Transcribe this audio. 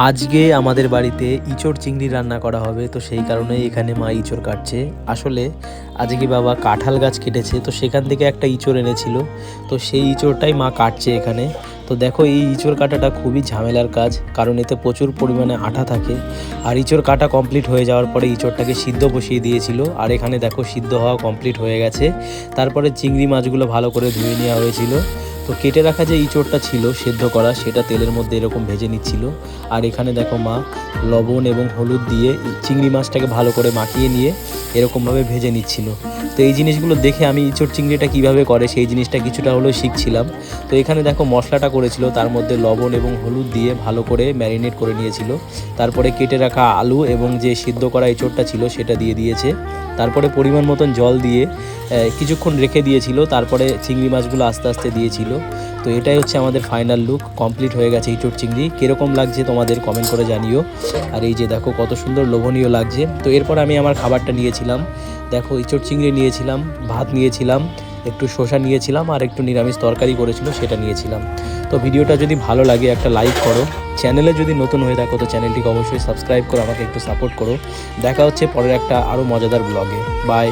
আজকে আমাদের বাড়িতে ইঁচড় চিংড়ি রান্না করা হবে, তো সেই কারণেই এখানে মা ইঁচড় কাটছে। আসলে আজকে বাবা কাঁঠাল গাছ কেটেছে, তো সেখান থেকে একটা ইঁচড় এনেছিল, তো সেই ইঁচড়টাই মা কাটছে এখানে। তো দেখো, এই ইঁচড় কাটাটা খুবই ঝামেলার কাজ, কারণ এতে প্রচুর পরিমাণে আঠা থাকে। আর ইঁচড় কাটা কমপ্লিট হয়ে যাওয়ার পরে ইঁচড়টাকে সিদ্ধ বসিয়ে দিয়েছিল, আর এখানে দেখো সিদ্ধ হওয়া কমপ্লিট হয়ে গেছে। তারপরে চিংড়ি মাছগুলো ভালো করে ধুয়ে নেওয়া হয়েছিল। তো কেটে রাখা যে ইঁচড়টা ছিল সেদ্ধ করা, সেটা তেলের মধ্যে এরকম ভেজে নিচ্ছিল। আর এখানে দেখো মা লবণ এবং হলুদ দিয়ে চিংড়ি মাছটাকে ভালো করে মাখিয়ে নিয়ে এরকমভাবে ভেজে নিচ্ছিল। তো এই জিনিসগুলো দেখে আমি ইঁচড় চিংড়িটা কীভাবে করে সেই জিনিসটা কিছুটা হলেও শিখছিলাম। তো এখানে দেখো মশলাটা করেছিল, তার মধ্যে লবণ এবং হলুদ দিয়ে ভালো করে ম্যারিনেট করে নিয়েছিল। তারপরে কেটে রাখা আলু এবং যে সিদ্ধ করা ইঁচড়টা ছিল সেটা দিয়ে দিয়েছে। তারপরে পরিমাণ মতন জল দিয়ে কিছুক্ষণ রেখে দিয়েছিল, তারপরে চিংড়ি মাছগুলো আস্তে আস্তে দিয়েছিল। তো এটাই হচ্ছে আমাদের ফাইনাল লুক, কমপ্লিট হয়ে গেছে ইঁচড় চিংড়ি। কীরকম লাগছে তোমাদের কমেন্ট করে জানিও। আর এই যে দেখো কত সুন্দর লোভনীয় লাগছে। তো এরপর আমি আমার খাবারটা নিয়েছিলাম, দেখো ইঁচড় চিংড়ি নিয়েছিলাম, ভাত নিয়েছিলাম, একটু শসা নিয়েছিলাম, আর একটু নিরামিষ তরকারি করেছিল সেটা নিয়েছিলাম। তো ভিডিওটা যদি ভালো লাগে একটা লাইক করো, চ্যানেলে যদি নতুন হয়ে থাকো তো চ্যানেলটিকে অবশ্যই সাবস্ক্রাইব করো, আমাকে একটু সাপোর্ট করো। দেখা হচ্ছে পরের একটা আরও মজাদার ব্লগে। বাই।